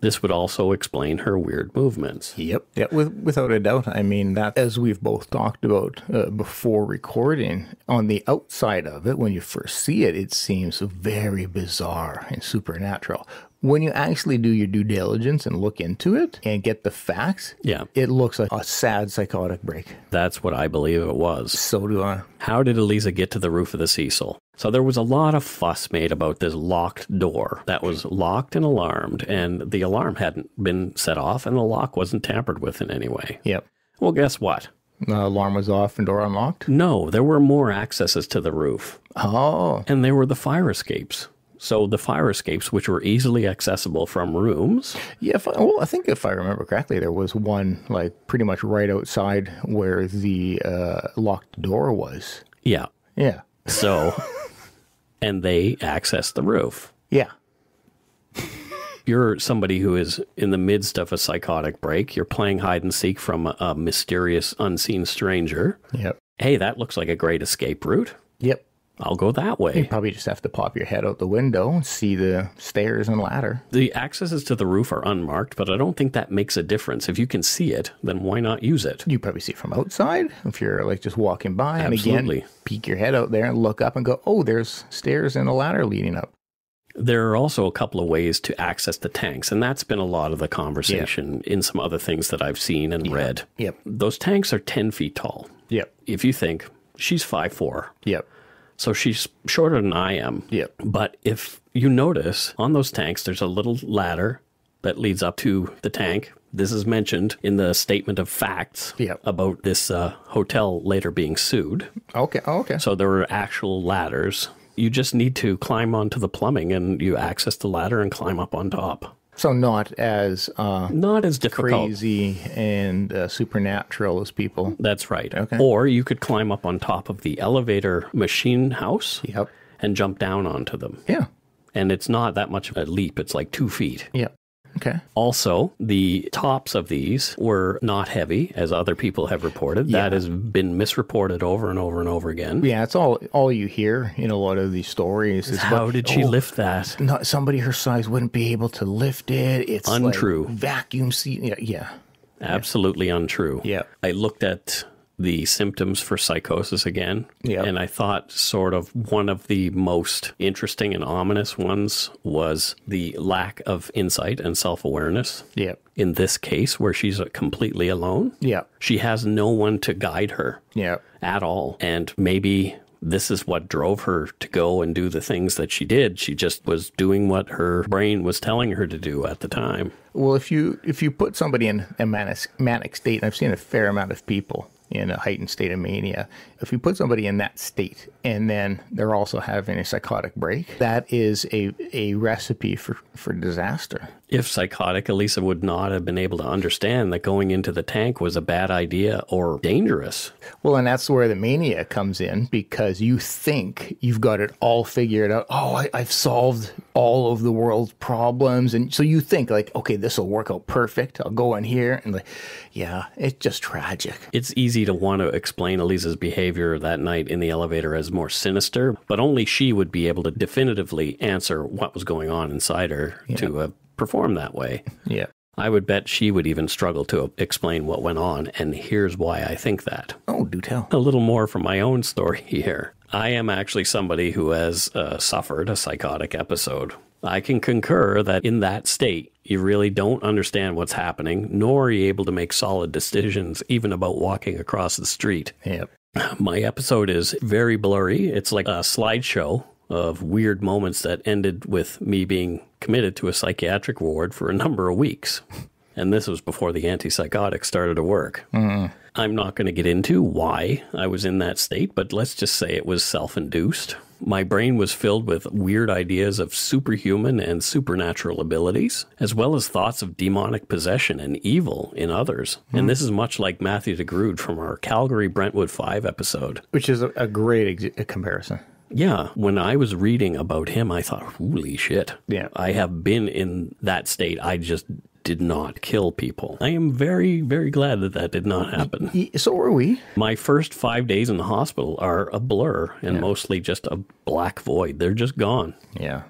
This would also explain her weird movements. Yep. Yeah, without a doubt. I mean, that, as we've both talked about before recording, on the outside of it, when you first see it, it seems very bizarre and supernatural. When you actually do your due diligence and look into it and get the facts, it looks like a sad psychotic break. That's what I believe it was. So do I. How did Elisa get to the roof of the Cecil? So there was a lot of fuss made about this locked door that was locked and alarmed, and the alarm hadn't been set off, and the lock wasn't tampered with in any way. Yep. Well, guess what? The alarm was off and door unlocked? No, there were more accesses to the roof. Oh. And there were the fire escapes. So the fire escapes, which were easily accessible from rooms. Yeah, I think if I remember correctly, there was one like pretty much right outside where the locked door was. Yeah. Yeah. So, and they accessed the roof. Yeah. You're somebody who is in the midst of a psychotic break. You're playing hide and seek from a mysterious, unseen stranger. Yep. Hey, that looks like a great escape route. Yep. I'll go that way. You probably just have to pop your head out the window and see the stairs and ladder. The accesses to the roof are unmarked, but I don't think that makes a difference. If you can see it, then why not use it? You probably see it from outside if you're like just walking by. Absolutely. And again, peek your head out there and look up and go, oh, there's stairs and a ladder leading up. There are also a couple of ways to access the tanks, and that's been a lot of the conversation in some other things that I've seen and read. Yep. Those tanks are 10 feet tall. Yep. If you think, she's 5'4". Yep. So she's shorter than I am. Yep. But if you notice, on those tanks, there's a little ladder that leads up to the tank. This is mentioned in the statement of facts about this hotel later being sued. Okay. Oh, okay. So there were actual ladders. You just need to climb onto the plumbing and you access the ladder and climb up on top. So not as difficult, crazy and supernatural as people. That's right. Okay. Or you could climb up on top of the elevator machine house and jump down onto them. Yeah. And it's not that much of a leap. It's like 2 feet. Yeah. Okay. Also, the tops of these were not heavy, as other people have reported. Yeah. That has been misreported over and over and over again. Yeah, it's all you hear in a lot of these stories. Is how did she lift that? Not somebody her size wouldn't be able to lift it. It's untrue. Like vacuum seat. Yeah. Absolutely untrue. Yeah. I looked at the symptoms for psychosis again. Yeah. And I thought sort of one of the most interesting and ominous ones was the lack of insight and self-awareness. Yeah. In this case, where she's completely alone. Yeah. She has no one to guide her. Yeah. At all. And maybe this is what drove her to go and do the things that she did. She just was doing what her brain was telling her to do at the time. Well, if you put somebody in a manic state, and I've seen a fair amount of people in a heightened state of mania, if you put somebody in that state and then they're also having a psychotic break, that is a recipe for disaster. If psychotic, Elisa would not have been able to understand that going into the tank was a bad idea or dangerous. Well, and that's where the mania comes in, because you think you've got it all figured out. Oh, I've solved all of the world's problems. And so you think like, okay, this will work out perfect. I'll go in here and like, yeah, it's just tragic. It's easy to want to explain Elisa's behavior that night in the elevator as more sinister, but only she would be able to definitively answer what was going on inside her to perform that way. Yeah. I would bet she would even struggle to explain what went on, and here's why I think that. Oh, do tell. A little more from my own story here. I am actually somebody who has suffered a psychotic episode. I can concur that in that state, you really don't understand what's happening, nor are you able to make solid decisions, even about walking across the street. Yep. My episode is very blurry. It's like a slideshow of weird moments that ended with me being committed to a psychiatric ward for a number of weeks. And this was before the antipsychotics started to work. I'm not going to get into why I was in that state, but let's just say it was self-induced. My brain was filled with weird ideas of superhuman and supernatural abilities, as well as thoughts of demonic possession and evil in others. And this is much like Matthew DeGrood from our Calgary Brentwood 5 episode. Which is a great comparison. Yeah, when I was reading about him, I thought, holy shit. Yeah. I have been in that state. I just did not kill people. I am very, very glad that that did not happen. So are we. My first 5 days in the hospital are a blur and mostly just a black void. They're just gone. Yeah.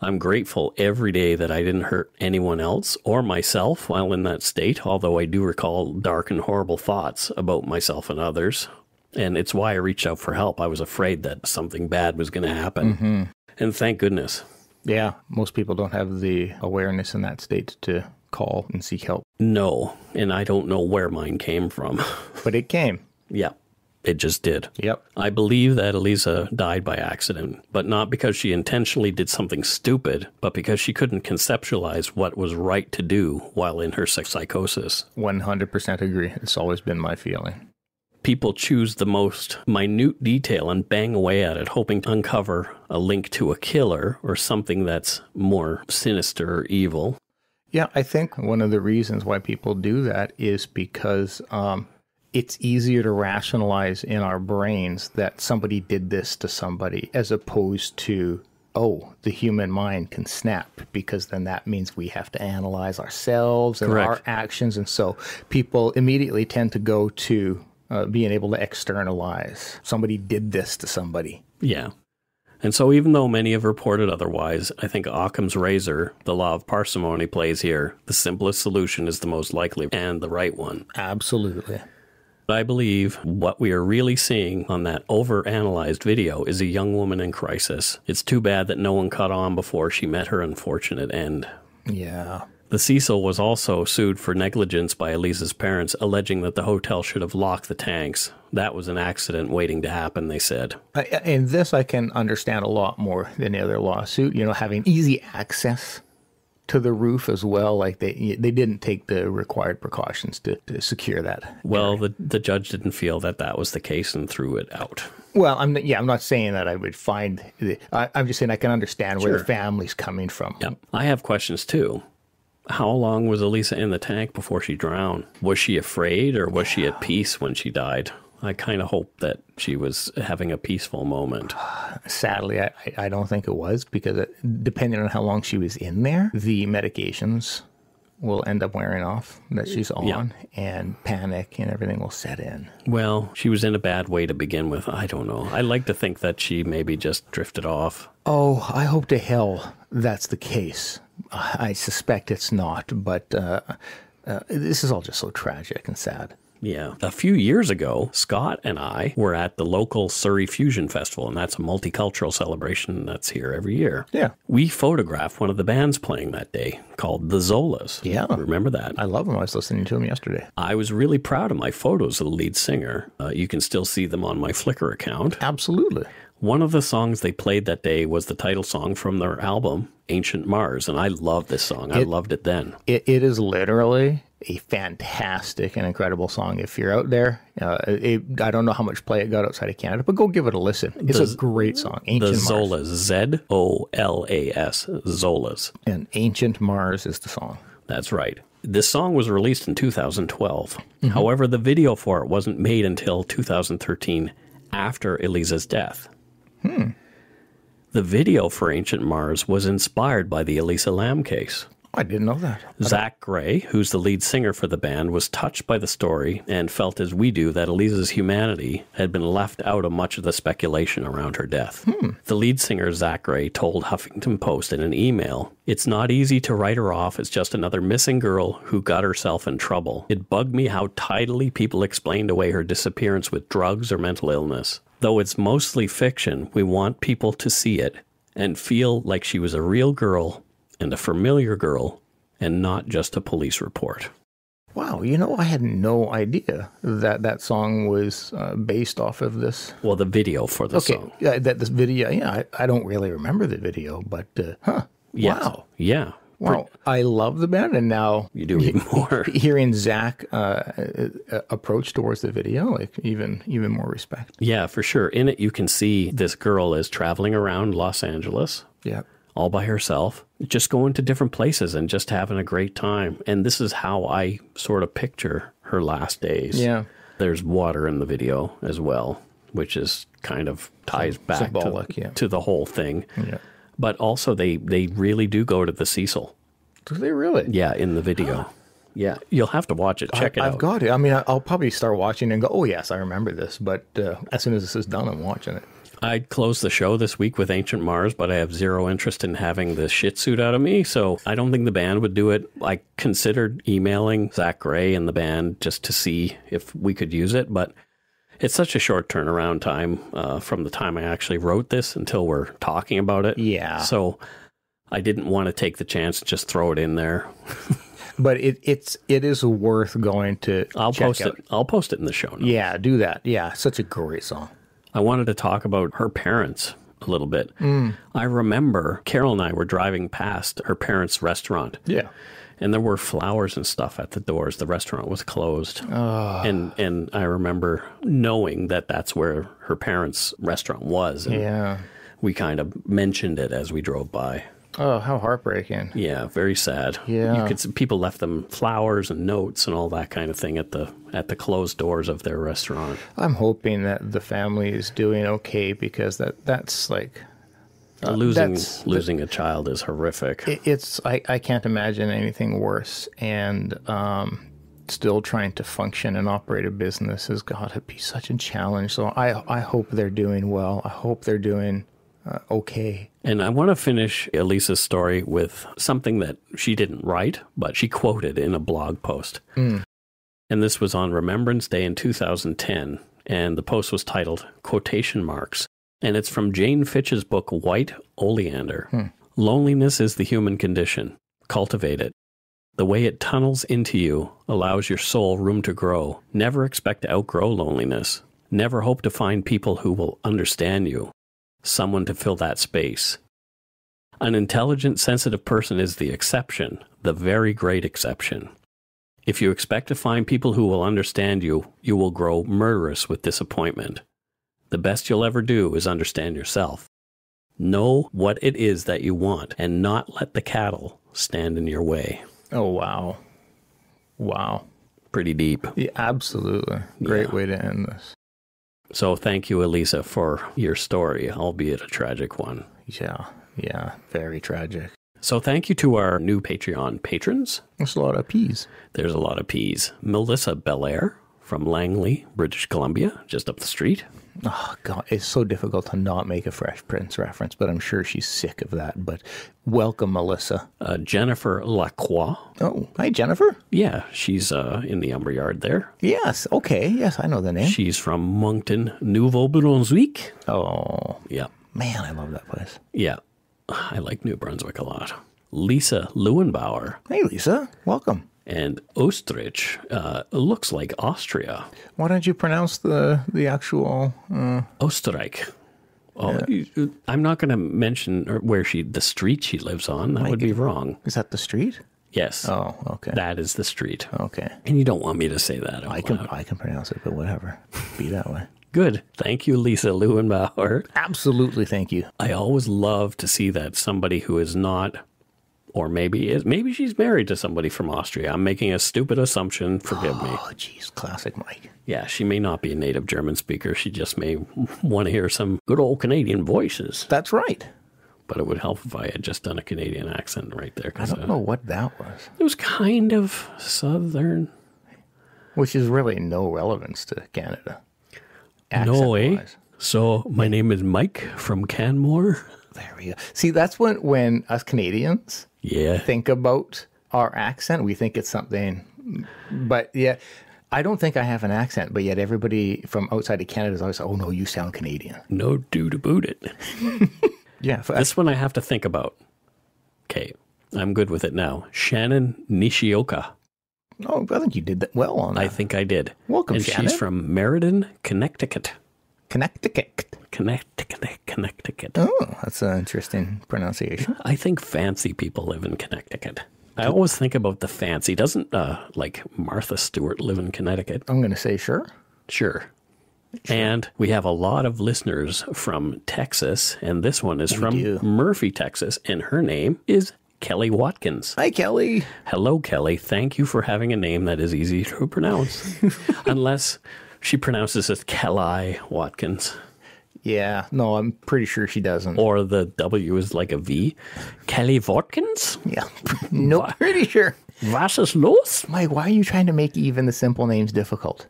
I'm grateful every day that I didn't hurt anyone else or myself while in that state, although I do recall dark and horrible thoughts about myself and others. And it's why I reached out for help. I was afraid that something bad was going to happen. And thank goodness. Yeah, most people don't have the awareness in that state to call and seek help. No, and I don't know where mine came from. But it came. Yeah, it just did. Yep. I believe that Elisa died by accident, but not because she intentionally did something stupid, but because she couldn't conceptualize what was right to do while in her psychosis. 100% agree. It's always been my feeling. People choose the most minute detail and bang away at it, hoping to uncover a link to a killer or something that's more sinister or evil. Yeah, I think one of the reasons why people do that is because it's easier to rationalize in our brains that somebody did this to somebody as opposed to, oh, the human mind can snap, because then that means we have to analyze ourselves and our actions. And so people immediately tend to go to being able to externalize. Somebody did this to somebody. Yeah. And so even though many have reported otherwise, I think Occam's razor, the law of parsimony, plays here. The simplest solution is the most likely and the right one. Absolutely. I believe what we are really seeing on that overanalyzed video is a young woman in crisis. It's too bad that no one caught on before she met her unfortunate end. Yeah. The Cecil was also sued for negligence by Elisa's parents, alleging that the hotel should have locked the tanks. That was an accident waiting to happen, they said. And this I can understand a lot more than the other lawsuit. You know, having easy access to the roof as well. Like they didn't take the required precautions to secure that. Well, the judge didn't feel that that was the case and threw it out. Well, I'm not saying that I would find. I'm just saying I can understand where the family's coming from. Yep. I have questions too. How long was Elisa in the tank before she drowned? Was she afraid or was she at peace when she died? I kind of hope that she was having a peaceful moment. Sadly, I don't think it was, because depending on how long she was in there, the medications will end up wearing off that she's on, and panic and everything will set in. Well, she was in a bad way to begin with. I don't know. I like to think that she maybe just drifted off. Oh, I hope to hell that's the case. I suspect it's not, but this is all just so tragic and sad. Yeah. A few years ago, Scott and I were at the local Surrey Fusion Festival, and that's a multicultural celebration that's here every year. Yeah. We photographed one of the bands playing that day called the Zolas. Yeah. Remember that? I love them. I was listening to them yesterday. I was really proud of my photos of the lead singer. You can still see them on my Flickr account. Absolutely. One of the songs they played that day was the title song from their album, Ancient Mars, and I love this song. I loved it then. It is literally a fantastic and incredible song. If you're out there, I don't know how much play it got outside of Canada, but go give it a listen. It's a great song. Ancient the Mars. Zolas, Zolas, Zolas. And Ancient Mars is the song. That's right. This song was released in 2012. However, the video for it wasn't made until 2013, after Elisa's death. The video for Ancient Mars was inspired by the Elisa Lam case. I didn't know that. Zach Gray, who's the lead singer for the band, was touched by the story and felt as we do that Elisa's humanity had been left out of much of the speculation around her death. The lead singer, Zach Gray, told Huffington Post in an email, "It's not easy to write her off as just another missing girl who got herself in trouble. It bugged me how tidily people explained away her disappearance with drugs or mental illness. Though it's mostly fiction, we want people to see it and feel like she was a real girl and a familiar girl, and not just a police report." Wow, I had no idea that that song was based off of this. Well, the video for the song. Yeah, this video, I don't really remember the video, but, Yes. Wow. Yeah. Wow, I love the band, and now You do even more. Hearing Zach approach towards the video, like even more respect. Yeah, for sure. In it, you can see this girl is traveling around Los Angeles. Yeah. All by herself, just going to different places and just having a great time. And this is how I sort of picture her last days. Yeah. There's water in the video as well, which is kind of ties back symbolic, to the whole thing. Yeah. But also they really do go to the Cecil. Do they really? Yeah, in the video. Yeah, you'll have to watch it. Check it out. I've got it. I mean, I'll probably start watching and go, oh, yes, I remember this. But as soon as this is done, I'm watching it. I'd close the show this week with Ancient Mars, but I have zero interest in having the shit suit out of me, so I don't think the band would do it. I considered emailing Zach Gray and the band just to see if we could use it, but it's such a short turnaround time from the time I actually wrote this until we're talking about it. Yeah. So I didn't want to take the chance and just throw it in there. But it is worth going to check out. I'll post it in the show notes. Yeah, do that. Yeah, such a great song. I wanted to talk about her parents a little bit. I remember Carol and I were driving past her parents' restaurant. Yeah. And there were flowers and stuff at the doors. The restaurant was closed. And I remember knowing that that's where her parents' restaurant was. And we kind of mentioned it as we drove by. Oh, how heartbreaking. Yeah, very sad. Yeah. You could see people left them flowers and notes and all that kind of thing at the closed doors of their restaurant. I'm hoping that the family is doing okay, because that's like... losing a child is horrific. I can't imagine anything worse. And still trying to function and operate a business has got to be such a challenge. So I hope they're doing well. I hope they're doing okay. And I want to finish Elisa's story with something that she didn't write, but she quoted in a blog post. And this was on Remembrance Day in 2010. And the post was titled Quotation Marks. And it's from Jane Fitch's book, White Oleander. Loneliness is the human condition. Cultivate it. The way it tunnels into you allows your soul room to grow. Never expect to outgrow loneliness. Never hope to find people who will understand you. Someone to fill that space. An intelligent, sensitive person is the exception, the very great exception. If you expect to find people who will understand you, you will grow murderous with disappointment. The best you'll ever do is understand yourself. Know what it is that you want and not let the cattle stand in your way. Oh, wow. Wow. Pretty deep. Yeah, absolutely. Great way to end this. So thank you, Elisa, for your story, albeit a tragic one. Yeah, very tragic. So thank you to our new Patreon patrons. There's a lot of peas. There's a lot of peas. Melissa Belair from Langley, British Columbia, just up the street. Oh, God, it's so difficult to not make a Fresh Prince reference, but I'm sure she's sick of that. But welcome, Melissa. Jennifer Lacroix. Oh, hi, Jennifer. Yeah, she's in the Umber Yard there. Yes, okay. Yes, I know the name. She's from Moncton, Nouveau-Brunswick. Oh. Yeah. Man, I love that place. Yeah, I like New Brunswick a lot. Lisa Leuenbauer. Hey, Lisa. Welcome. And Ostrich looks like Austria. Why don't you pronounce the actual... Österreich. Oh, yeah. I'm not going to mention where the street she lives on. That would be wrong. Is that the street? Yes. Oh, okay. That is the street. Okay. And you don't want me to say that. I can pronounce it, but whatever. Be that way. Good. Thank you, Lisa Leuenbauer. Absolutely, thank you. I always love to see that somebody who is not... Or maybe she's married to somebody from Austria. I'm making a stupid assumption. Forgive me. Oh, jeez. Classic Mike. Yeah, she may not be a native German speaker. She just may want to hear some good old Canadian voices. That's right. But it would help if I had just done a Canadian accent right there. I don't know what that was. It was kind of southern. Which is really no relevance to Canada. No, eh? So, my name is Mike from Canmore. There we go. See, that's when us Canadians think about our accent. We think it's something, but yeah, I don't think I have an accent, but yet everybody from outside of Canada is always, oh no, you sound Canadian. No dude about it. Yeah. This one I have to think about. Okay, I'm good with it now. Shannon Nishioka. Oh, I think you did that well on that. I think I did. Welcome, and Shannon. She's from Meriden, Connecticut. Connecticut. Oh, that's an interesting pronunciation. I think fancy people live in Connecticut. I always think about the fancy. Doesn't like Martha Stewart live in Connecticut? I'm going to say sure. Sure. And we have a lot of listeners from Texas, and this one is from Murphy, Texas, and her name is Kelly Watkins. Hi, Kelly. Hello, Kelly. Thank you for having a name that is easy to pronounce. Unless she pronounces it Kelly Watkins. Yeah. No, I'm pretty sure she doesn't. Or the W is like a V. Kelly Watkins? Yeah. No, pretty sure. Was ist los? Mike, why are you trying to make even the simple names difficult?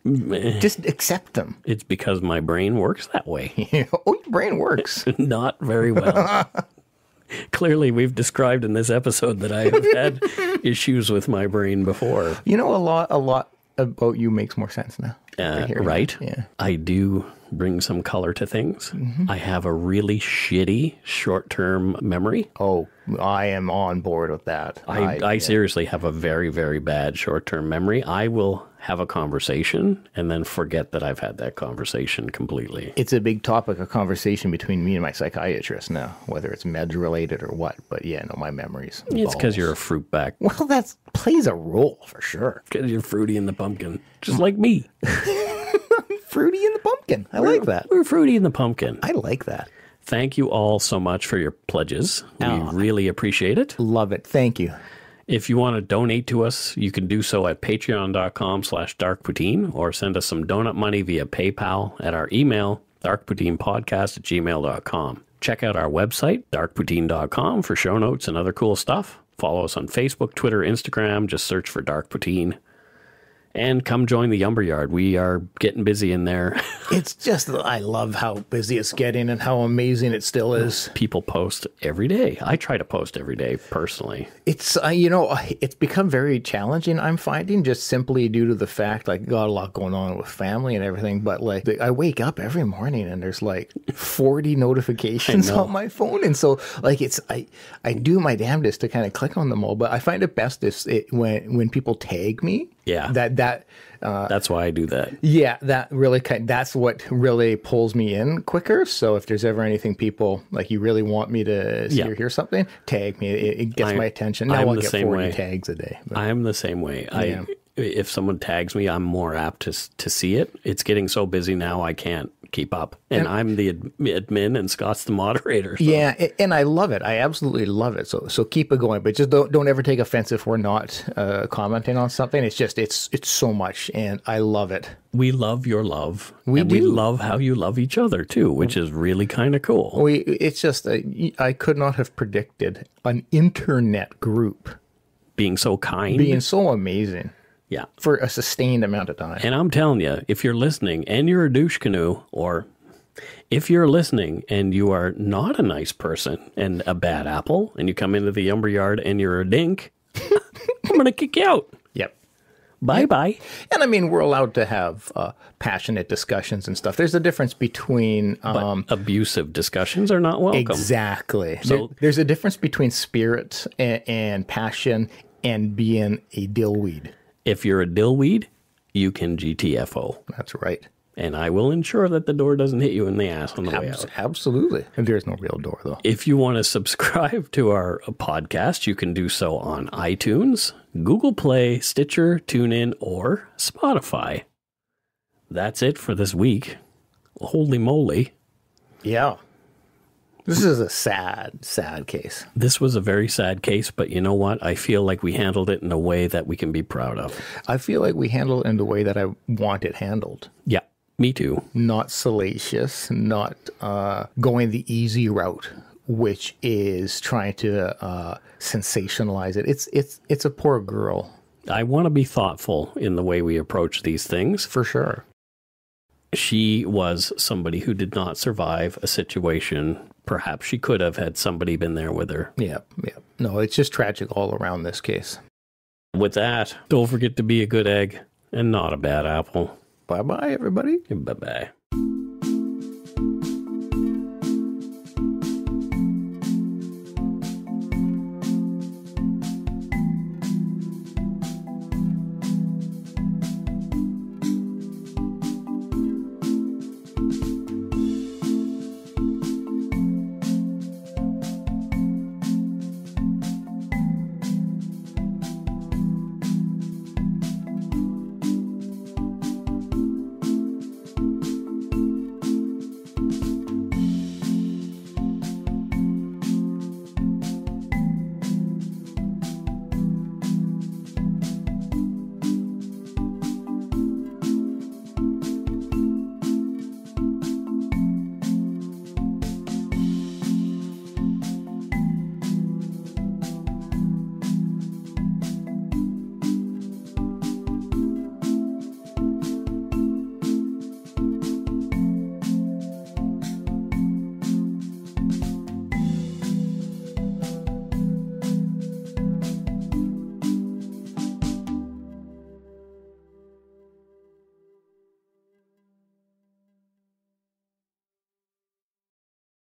Just accept them. It's because my brain works that way. Oh, your brain works. Not very well. Clearly, we've described in this episode that I have had issues with my brain before. You know, a lot about you makes more sense now. Right? Yeah. I do bring some color to things. I have a really shitty short-term memory. Oh, I am on board with that. I seriously have a very, very bad short-term memory. I will have a conversation and then forget that I've had that conversation completely. It's a big topic of conversation between me and my psychiatrist now, whether it's med related or what. But yeah, no, my memories. It's because you're a fruit bag. Well, that plays a role for sure. Because you're Fruity in the Pumpkin, just like me. Fruity in the Pumpkin. I like that. We're Fruity in the Pumpkin. I like that. Thank you all so much for your pledges. We really appreciate it. Love it. Thank you. If you want to donate to us, you can do so at patreon.com/darkpoutine or send us some donut money via PayPal at our email, darkpoutinepodcast@gmail.com. Check out our website, darkpoutine.com, for show notes and other cool stuff. Follow us on Facebook, Twitter, Instagram. Just search for Dark Poutine. And come join the Yumber Yard. We are getting busy in there. It's just, I love how busy it's getting and how amazing it still is. People post every day. I try to post every day personally. It's, it's become very challenging, I'm finding, just simply due to the fact, like, got a lot going on with family and everything. But, like, I wake up every morning and there's, like, 40 notifications on my phone. And so, like, I do my damnedest to kind of click on them all. But I find it best when people tag me. Yeah. That's why I do that. Yeah, that's what really pulls me in quicker. So if there's ever anything people like you really want me to see or hear something, tag me. It gets my attention. Now I'll get 40 tags a day. I am the same way. If someone tags me, I'm more apt to see it. It's getting so busy now I can't keep up. And I'm the admin and Scott's the moderator. So. Yeah, and I love it. I absolutely love it. So keep it going. But just don't ever take offense if we're not commenting on something. It's just it's so much, and I love it. We love your love. We love how you love each other too, which is really kind of cool. It's just I could not have predicted an internet group being so kind, being so amazing. Yeah. For a sustained amount of time. And I'm telling you, if you're listening and you're a douche canoe, or if you're listening and you are not a nice person and a bad apple, and you come into the Yumber Yard and you're a dink, I'm going to kick you out. Yep. Bye-bye. And I mean, we're allowed to have passionate discussions and stuff. There's a difference between... but abusive discussions are not welcome. Exactly. So there's a difference between spirit and passion and being a dillweed. If you're a dillweed, you can GTFO. That's right. And I will ensure that the door doesn't hit you in the ass on the way out. Absolutely. And there's no real door, though. If you want to subscribe to our podcast, you can do so on iTunes, Google Play, Stitcher, TuneIn, or Spotify. That's it for this week. Holy moly. Yeah. This is a sad, sad case. This was a very sad case, but you know what? I feel like we handled it in a way that we can be proud of. I feel like we handled it in the way that I want it handled. Yeah, me too. Not salacious, not going the easy route, which is trying to sensationalize it. It's a poor girl. I want to be thoughtful in the way we approach these things. For sure. She was somebody who did not survive a situation. Perhaps she could have had somebody been there with her. Yeah. No, it's just tragic all around this case. With that, don't forget to be a good egg and not a bad apple. Bye-bye, everybody. Bye-bye.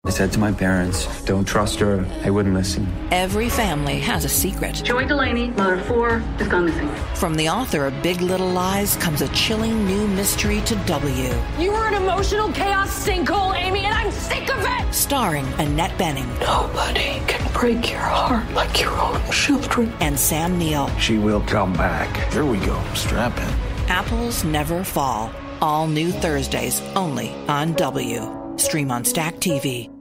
I said to my parents, don't trust her. I wouldn't listen. Every family has a secret. Joy Delaney, mother of 4, has gone missing. From the author of Big Little Lies comes a chilling new mystery to W. You were an emotional chaos sinkhole, Amy, and I'm sick of it! Starring Annette Bening. Nobody can break your heart like your own children. And Sam Neill. She will come back. Here we go. Strap in. Apples Never Fall. All new Thursdays, only on W. Stream on Stack TV.